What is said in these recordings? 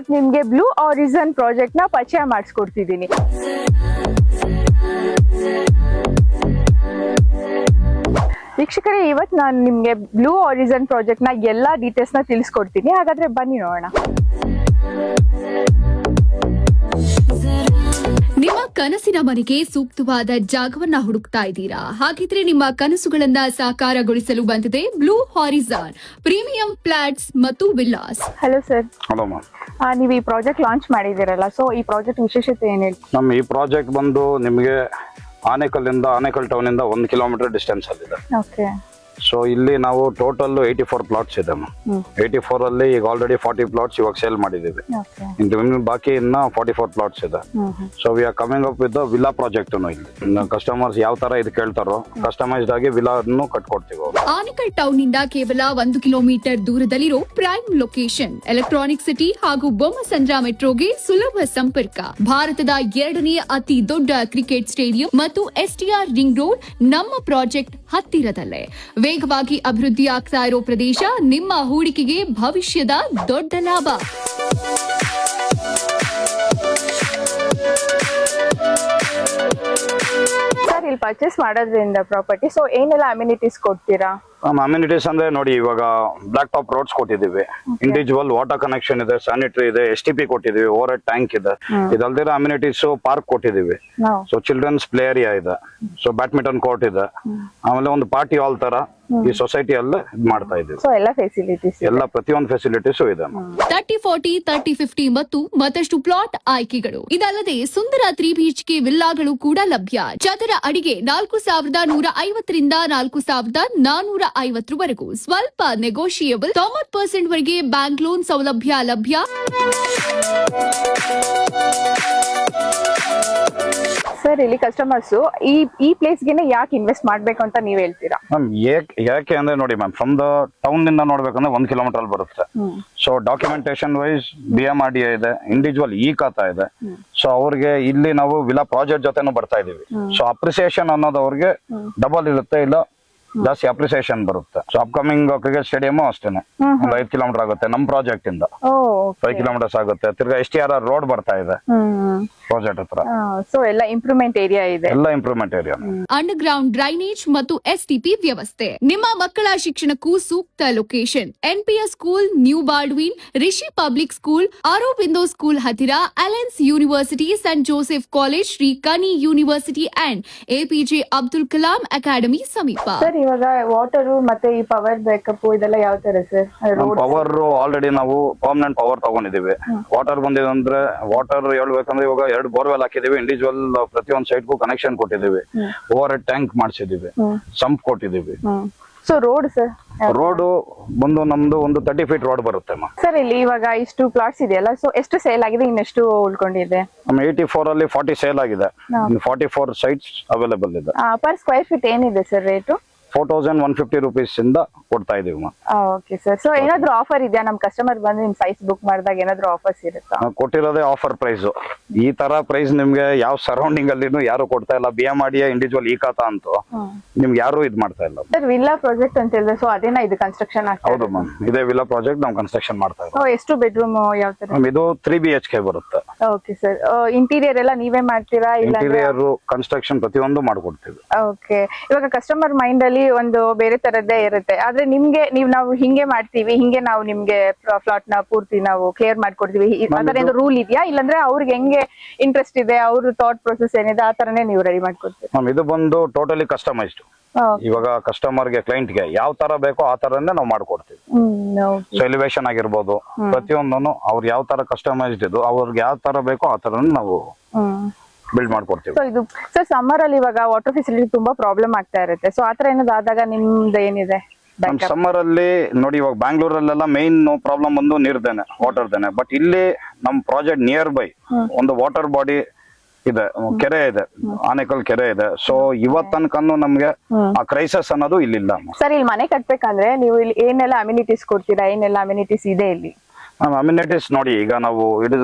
ಇವತ್ತು ನಿಮ್ಗೆ blue ಆರಿಸನ್ project ನ ಪರಿಚಯ ಮಾಡಿಸ್ಕೊಡ್ತಿದ್ದೀನಿ. ವೀಕ್ಷಕರೇ, ಇವತ್ತು ನಾನು ನಿಮ್ಗೆ ಬ್ಲೂ ಆರಿಸನ್ ಪ್ರಾಜೆಕ್ಟ್ ನ ಎಲ್ಲಾ ಡೀಟೇಲ್ಸ್ ನ ತಿಳಿಸ್ಕೊಡ್ತೀನಿ. ಹಾಗಾದ್ರೆ ಬನ್ನಿ ನೋಡೋಣ. ನಿಮ್ಮ ಕನಸಿನ ಮನೆಗೆ ಸೂಕ್ತವಾದ ಜಾಗವನ್ನ ಹುಡುಕ್ತಾ ಇದ್ದೀರಾ? ಹಾಗಿದ್ರೆ ನಿಮ್ಮ ಕನಸುಗಳನ್ನ ಸಾಕಾರಗೊಳಿಸಲು ಬಂದಿದೆ ಬ್ಲೂ ಹಾರಿಸಾನ್ ಪ್ರೀಮಿಯಂ ಫ್ಲಾಟ್ಸ್ ಮತ್ತು villas. Hello sir. Hello ma'am. ನೀವು ಈ ಪ್ರಾಜೆಕ್ಟ್ ಲಾಂಚ್ ಮಾಡಿದಿರಲ್ಲ, ಸೊ ಈ ಪ್ರಾಜೆಕ್ಟ್ ವಿಶೇಷತೆ ಏನ್ ಹೇಳಿ? ನಮ್ಮ ಈ ಪ್ರಾಜೆಕ್ಟ್ ಬಂದು ನಿಮಗೆ ಆನೇಕಲ್ ಟೌನ್ ಇಂದ 1 ಕಿಲೋಮೀಟರ್ ಡಿಸ್ಟೆನ್ಸ್ ಅಲ್ಲಿದೆ. ಓಕೆ. ಸೊ ಇಲ್ಲಿ ನಾವು ಟೋಟಲ್ 84 ಪ್ಲಾಟ್ಸ್ ಇದೆ ಮ್ಯಾಮ್. 84 ಅಲ್ಲಿ ಈಗ ಆಲ್ರೆಡಿ 40 ಪ್ಲಾಟ್ಸ್ ಇವಾಗ ಸೇಲ್ ಮಾಡಿದೀವಿ. ಇನ್ನು ಬಾಕಿ ಇನ್ನ 44 ಪ್ಲಾಟ್ಸ್ ಇದೆ. So we are coming up with villa project. ಇಲ್ಲಿ ಕಸ್ಟಮರ್ಸ್ ಯಾವ ತರ ಇದು ಕೇಳ್ತಾರೋ ಕಸ್ಟಮೈಸ್ಡ್ ಆಗಿ ವಿಲ್ಲಾ ಅನ್ನು ಕಟ್ಕೊಡ್ತೀವಿ. ಆನೇಕಲ್ ಟೌನ್ ನಿಂದ ಕೇವಲ 1 ಕಿಲೋಮೀಟರ್ ದೂರದಲ್ಲಿರೋ ಪ್ರೈಮ್ ಲೊಕೇಶನ್, ಎಲೆಕ್ಟ್ರಾನಿಕ್ ಸಿಟಿ ಹಾಗೂ ಬೊಮ್ಮಸಂದ್ರ ಮೆಟ್ರೋಗೆ ಸುಲಭ ಸಂಪರ್ಕ, ಭಾರತದ 2ನೇ ಅತಿ ದೊಡ್ಡ ಕ್ರಿಕೆಟ್ ಸ್ಟೇಡಿಯಂ ಮತ್ತು ಎಸ್ಟಿಆರ್ ರಿಂಗ್ ರೋಡ್ ನಮ್ಮ ಪ್ರಾಜೆಕ್ಟ್ ಹತ್ತಿರದಲ್ಲೇ. ವೇಗವಾಗಿ ಅಭಿವೃದ್ಧಿ ಆಗ್ತಾ ಇರೋ ಪ್ರದೇಶ, ನಿಮ್ಮ ಹೂಡಿಕೆಗೆ ಭವಿಷ್ಯದ ದೊಡ್ಡ ಲಾಭ. ಸರ್, ಇಲ್ಲಿ ಪರ್ಚೇಸ್ ಮಾಡೋದ್ರಿಂದ ಪ್ರಾಪರ್ಟಿ, ಸೊ ಏನೆಲ್ಲ ಅಮ್ಯುನಿಟೀಸ್ ಕೊಡ್ತೀರಾ? ಅಮ್ಯುನಿಟೀಸ್ ಅಂದ್ರೆ ನೋಡಿ, ಇವಾಗ ಬ್ಲಾಕ್ ಟಾಪ್ ರೋಡ್ಸ್ ಕೊಟ್ಟಿದ್ದೀವಿ, ಇಂಡಿವಿಜುವಲ್ ವಾಟರ್ ಕನೆಕ್ಷನ್ ಇದೆ, ಸ್ಯಾನಿಟರಿ ಇದೆ, STP ಕೊಟ್ಟಿದ್ದೀವಿ, ಓವರ್ ಹೆಡ್ ಟ್ಯಾಂಕ್ ಇದೆ. ಇದಲ್ದಿರ ಅಮ್ಯುನಿಟೀಸ್ ಪಾರ್ಕ್ ಕೊಟ್ಟಿದ್ದೀವಿ. ಸೊ ಚಿಲ್ಡ್ರನ್ಸ್ ಪ್ಲೇ ಏರಿಯಾ ಇದೆ, ಸೊ ಬ್ಯಾಡ್ಮಿಂಟನ್ ಕೋರ್ಟ್ ಇದೆ, ಆಮೇಲೆ ಒಂದು ಪಾರ್ಟಿ ಹಾಲ್ ತರ ಈ ಸೊಸೈಟಿಯಲ್ಲೇ ಮಾಡ್ತಾ ಇದ್ದೀವಿ. ಸೊ ಎಲ್ಲ ಫೆಸಿಲಿಟೀಸ್, ಎಲ್ಲ ಪ್ರತಿಯೊಂದು ಫೆಸಿಲಿಟೀಸು ಇದೆ. 30-40, 30-50 ಮತ್ತು ಮತ್ತಷ್ಟು ಪ್ಲಾಟ್ ಆಯ್ಕೆಗಳು. ಇದಲ್ಲದೆ ಸುಂದರ 3 BHK ವಿಲ್ಲಾಗಳು ಕೂಡ ಲಭ್ಯ. ಚದರ ಅಡಿಗೆ 4150 ರಿಂದ 4450 ವರೆಗೂ. ಸ್ವಲ್ಪ ನೆಗೋಷಿಯೇಬಲ್. 90% ವರೆಗೆ ಬ್ಯಾಂಕ್ ಲೋನ್ ಸೌಲಭ್ಯ ಲಭ್ಯ. ಸರ್, ಇಲ್ಲಿ ಕಸ್ಟಮರ್ಸ್ ಈ ಪ್ಲೇಸ್ ಗೆ ಯಾಕೆ ಇನ್ವೆಸ್ಟ್ ಮಾಡ್ಬೇಕು ಅಂತ ನೀವ್ ಹೇಳ್ತೀರಾ? ಮ್ಯಾಮ್, ಯಾಕೆ ಅಂದ್ರೆ ನೋಡಿ ಮ್ಯಾಮ್, ಫ್ರಮ್ ದ ಟೌನ್ ನಿಂದ ನೋಡ್ಬೇಕಂದ್ರೆ 1 ಕಿಲೋಮೀಟರ್ ಅಲ್ಲಿ ಬರುತ್ತೆ. ಸೊ ಡಾಕ್ಯುಮೆಂಟೇಶನ್ ವೈಸ್ BMRDA ಇದೆ, ಇಂಡಿವಿಜುವಲ್ ಖಾತಾ ಇದೆ. ಸೊ ಅವ್ರಿಗೆ ಇಲ್ಲಿ ನಾವು ವಿಲಾ ಪ್ರಾಜೆಕ್ಟ್ ಜೊತೆನೂ ಬರ್ತಾ ಇದೀವಿ. ಸೊ ಅಪ್ರಿಸಿಯೇಷನ್ ಅನ್ನೋದು ಅವ್ರಿಗೆ ಡಬಲ್ ಇರುತ್ತೆ, ಇಲ್ಲ ಜಾಸ್ತಿ ಅಪ್ರಿಸಿಯೇಷನ್ ಬರುತ್ತೆ. ಸೊ ಅಪ್ಕಮಿಂಗ್ ಕ್ರಿಕೆಟ್ ಸ್ಟೇಡಿಯಂ ಅಷ್ಟೇನೆ ಒಂದು 5 ಕಿಲೋಮೀಟರ್ ಆಗುತ್ತೆ ನಮ್ಮ ಪ್ರಾಜೆಕ್ಟ್ ಇಂದ. 5 ಕಿಲೋಮೀಟರ್ಸ್ ಆಗುತ್ತೆ. ತಿರ್ಗಾ STRR ರೋಡ್ ಬರ್ತಾ ಇದೆ ಪ್ರಾಜೆಕ್ಟ್ ಹತ್ರ. ಸೊ ಎಲ್ಲ ಇಂಪ್ರೂವ್ಮೆಂಟ್ ಏರಿಯಾ ಇದೆ. ಎಲ್ಲ improvement area. Underground drainage ಮತ್ತು STP ವ್ಯವಸ್ಥೆ. ನಿಮ್ಮ ಮಕ್ಕಳ ಶಿಕ್ಷಣಕ್ಕೂ ಸೂಕ್ತ location. NPS school, new Baldwin, Rishi public school, Aurobindo school ಹತ್ತಿರ, Alliance university, Saint Joseph college, Shri ಕನಿ university and APJ Abdul Kalam academy ಸಮೀಪ. ಸರ್, ಇವಾಗ ವಾಟರ್ ಮತ್ತೆ ಈ ಪವರ್ ಬ್ಯಾಕಪ್ ಇದೆಲ್ಲ ಯಾವ ತರ ಸರ್? ಪವರ್ ಆಲ್ರೆಡಿ ನಾವು ಪರ್ಮನೆಂಟ್ ಪವರ್ ತಗೊಂಡಿದೀವಿ. ವಾಟರ್ ಬಂದಿದೆ ಅಂದ್ರೆ, ವಾಟರ್ ಹೇಳ್ಬೇಕಂದ್ರೆ ಇವಾಗ 2 ಬೋರ್ವೆಲ್ ಹಾಕಿದೀವಿ, ಇಂಡಿವಿಜುವಲ್ ಪ್ರತಿಯೊಂದು ಸೈಡ್ಗೂ ಕನೆಕ್ಷನ್ ಕೊಟ್ಟಿದೀವಿ, ಓವರ್ ಹೆಡ್ ಟ್ಯಾಂಕ್ ಮಾಡಿಸಿದೀವಿ, ಸಂಪ್ ಕೊಟ್ಟಿದೀವಿ. So road sir? ರೋಡ್ ಬಂದು ನಮ್ದು ಒಂದು 30 ಫೀಟ್ ರೋಡ್ ಬರುತ್ತೆ. ಸರ್, ಇಲ್ಲಿ ಇವಾಗ ಇಷ್ಟು ಪ್ಲಾಟ್ಸ್ ಇದೆಯಲ್ಲ, ಸೊ ಎಷ್ಟು ಸೇಲ್ ಆಗಿದೆ, ಇನ್ನೆಷ್ಟು ಉಳ್ಕೊಂಡಿದೆ? ನಮ್ಮ 84 ಅಲ್ಲಿ 40 ಸೇಲ್ ಆಗಿದೆ, 44 ಸೈಟ್ಸ್ ಅವೈಲೇಬಲ್ ಇದೆ. ಪರ್ ಸ್ಕ್ವೇರ್ ಫೀಟ್ ಏನಿದೆ ಸರ್ ರೇಟು? 4150 ರುಪೀಸ್ ಇಂದ ಕೊಡ್ತಾ ಇದೀವಿ. Okay sir. ಸೊ ಏನಾದ್ರು ಆಫರ್ ಇದೆಯಾ? ನಮ್ ಕಸ್ಟಮರ್ ಬಂದು ನಿಮ್ ಸೈಟ್ ಬುಕ್ ಮಾಡಿದಾಗ ಏನಾದ್ರು ಆಫರ್ಸ್ ಇರುತ್ತಾ? ಕೊಟ್ಟಿರೋದೇ ಆಫರ್ ಪ್ರೈಸ್. ಈ ತರ ಪ್ರೈಸ್ ನಿಮ್ಗೆ ಯಾವ ಸರೌಂಡಿಂಗ್ ಅಲ್ಲಿ ಯಾರು ಕೊಡ್ತಾ ಇಲ್ಲ. BMRDA ಇಂಡಿವಿಜುವಲ್ ಖಾತಾ ಅಂತೂ ನಿಮ್ಗೆ ಯಾರು ಇದ್ ಮಾಡ್ತಾ ಇಲ್ಲ. ಸರ್, ವಿಲ್ಲಾ ಪ್ರಾಜೆಕ್ಟ್ ಅಂತ ಹೇಳಿದ್ರೆ, ಸೊ ಅದೇನಾ ಇದು ಕನ್ಸ್ಟ್ರಕ್ಷನ್ ಆಗ್ತಾ? ಹೌದು ಮ್ಯಾಮ್, ಇದೇ ವಿಲ್ಲಾ ಪ್ರಾಜೆಕ್ಟ್ ನಾವು ಕನ್ಸ್ಟ್ರಕ್ಷನ್ ಮಾಡ್ತಾ ಇದ್ದೀವಿ. ಎಷ್ಟು ಬೆಡ್ರೂಮ್ ಯಾವ ತರ? ಇದು 3 BHK ಬರುತ್ತೆ. Okay sir. ಇಂಟೀರಿಯರ್ ಎಲ್ಲ ನೀವೇ ಮಾಡ್ತೀರಾ? ಇಂಟೀರಿಯರ್ ಕನ್ಸ್ಟ್ರಕ್ಷನ್ ಪ್ರತಿಯೊಂದು ಮಾಡ್ಕೊಡ್ತೀವಿ. ಓಕೆ. ಇವಾಗ ಕಸ್ಟಮರ್ ಮೈಂಡ್ ಅಲ್ಲಿ ಒಂದು ಬೇರೆ ತರದ್ದೇ ಇರುತ್ತೆ, ಆದ್ರೆ ನಿಮ್ಗೆ ನಾವು ಹಿಂಗೆ ಮಾಡ್ತೀವಿ, ಹಿಂಗೆ ನಾವು ನಿಮ್ಗೆ ಫ್ಲಾಟ್ ನ ಪೂರ್ತಿ ನಾವು ಕ್ಲಿಯರ್ ಮಾಡ್ಕೊಡ್ತೀವಿ, ಅದರ ಏನು ರೂಲ್ ಇದೆಯಾ? ಇಲ್ಲಾಂದ್ರೆ ಅವ್ರಿಗೆ ಹೆಂಗೆ ಇಂಟ್ರೆಸ್ಟ್ ಇದೆ, ಅವ್ರ ಥಾಟ್ ಪ್ರೊಸೆಸ್ ಏನಿದೆ, ಆ ತರನೇ ನೀವು ರೆಡಿ ಮಾಡ್ಕೊಡ್ತೀವಿ? ಇದು ಬಂದು ಟೋಟಲಿ ಕಸ್ಟಮೈಸ್ಡ್. ಇವಾಗ ಕಸ್ಟಮರ್ಗೆ, ಕ್ಲೈಂಟ್ಗೆ ಯಾವ ತರ ಬೇಕೋ ಆ ತರನೇ ನಾವು ಮಾಡ್ಕೊಡ್ತೀವಿ. ಸೊ ಎಲಿವೇಶನ್ ಆಗಿರ್ಬೋದು, ಪ್ರತಿಯೊಂದನ್ನು ಅವ್ರು ಯಾವ ತರ ಕಸ್ಟಮೈಸ್ಡ್ ಇದು, ಅವ್ರಿಗೆ ಯಾವ ತರ ಬೇಕೋ ಆ ತರ ನಾವು ಬಿಲ್ಡ್ ಮಾಡ್ಕೊಡ್ತೀವಿ. ಸೊ ಇದು ಸರ್, ಸಮ್ಮರ್ ಅಲ್ಲಿ ಇವಾಗ ವಾಟರ್ ಫೆಸಿಲಿಟಿ ತುಂಬಾ ಪ್ರಾಬ್ಲಮ್ ಆಗ್ತಾ ಇರುತ್ತೆ, ಸೊ ಆತರ ಏನಾದ್ರು ಆದಾಗ ನಿಮ್ದು ಏನಿದೆ? ಸಮ್ಮರ್ ಅಲ್ಲಿ ನೋಡಿ, ಇವಾಗ ಬ್ಯಾಂಗ್ಳೂರಲ್ಲೆಲ್ಲ ಮೇನ್ ಪ್ರಾಬ್ಲಮ್ ಒಂದು ನೀರ್ದೇನೆ, ವಾಟರ್ದೇನೆ. ಬಟ್ ಇಲ್ಲಿ ನಮ್ ಪ್ರಾಜೆಕ್ಟ್ ನಿಯರ್ ಬೈ ಒಂದು ವಾಟರ್ ಬಾಡಿ ಇದೆ, ಕೆರೆ ಇದೆ, ಆನೇಕಲ್ ಕೆರೆ ಇದೆ. ಸೊ ಇವತ್ ತನಕನು ನಮ್ಗೆ ಆ ಕ್ರೈಸಿಸ್ ಅನ್ನೋದು ಇಲ್ಲಿಲ್ಲ. ಸರ್, ಇಲ್ಲಿ ಮನೆ ಕಟ್ಬೇಕಂದ್ರೆ ನೀವು ಇಲ್ಲಿ ಏನೆಲ್ಲ ಅಮ್ಯುನಿಟೀಸ್ ಕೊಡ್ತೀರಾ? ಏನೆಲ್ಲ ಅಮ್ಯುನಿಟೀಸ್ ಇದೆ ಇಲ್ಲಿ? ಅಮ್ಯುನಿಟೀಸ್ ನೋಡಿ, ಈಗ ನಾವು ಇದು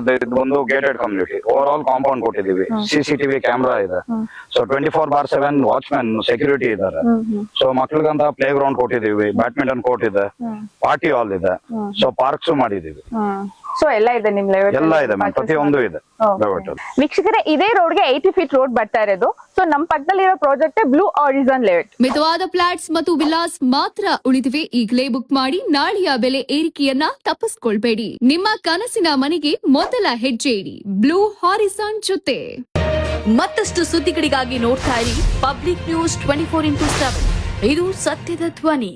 ಒಂದು gated community, overall compound ಕೊಟ್ಟಿದೀವಿ, CCTV ಕ್ಯಾಮ್ರಾ ಇದೆ. ಸೊ 24/7 ವಾಚ್ಮ್ಯಾನ್ ಸೆಕ್ಯೂರಿಟಿ ಇದಾರೆ. ಸೊ ಮಕ್ಳಿಗಂತ ಪ್ಲೇ ಗ್ರೌಂಡ್ ಕೊಟ್ಟಿದೀವಿ, ಬ್ಯಾಡ್ಮಿಂಟನ್ ಕೋರ್ಟ್ ಇದೆ, ಪಾರ್ಟಿ ಹಾಲ್ ಇದೆ, ಸೊ ಪಾರ್ಕ್ಸ್ ಮಾಡಿದೀವಿ. ಸೊ ಎಲ್ಲ ಇದೆ ನಿಮ್ ಲೇಔಟ್ ಎಲ್ಲ ಇದೆ ಮ್ಯಾಮ್, ಪ್ರತಿಯೊಂದು ಇದೆ ಲೇಔಟ್ ಅಲ್ಲಿ. ವೀಕ್ಷಕರೇ, ಇದೇ ರೋಡ್ಗೆ 80 ಫೀಟ್ ರೋಡ್ ಬರ್ತಾ ಇರೋದು. ಸೊ ನಮ್ ಪಕ್ಕದಲ್ಲಿರೋ ಪ್ರಾಜೆಕ್ಟ್ ಬ್ಲೂ ಹಾರಿಜಾನ್ ಲೇಔಟ್. ಮಿತವಾದ ಫ್ಲಾಟ್ಸ್ ಮತ್ತು ವಿಲಾಸ್ ಮಾತ್ರ ಉಳಿದಿವೆ. ಈಗಲೇ ಬುಕ್ ಮಾಡಿ ನಾಳೆಯ ಬೆಲೆ ಏರಿಕೆಯನ್ನ ತಪ್ಪಿಸ್ಕೊಳ್ಬೇಡಿ. ನಿಮ್ಮ ಕನಸಿನ ಮನೆಗೆ ಮೊದಲ ಹೆಜ್ಜೆ ಇಡಿ ಬ್ಲೂ ಹಾರಿಜಾನ್ ಜೊತೆ. ಮತ್ತಷ್ಟು ಸುದ್ದಿಗಳಿಗಾಗಿ ನೋಡ್ತಾ ಇರಿ ಪಬ್ಲಿಕ್ ನ್ಯೂಸ್ 24x7. ಇದು ಸತ್ಯದ ಧ್ವನಿ.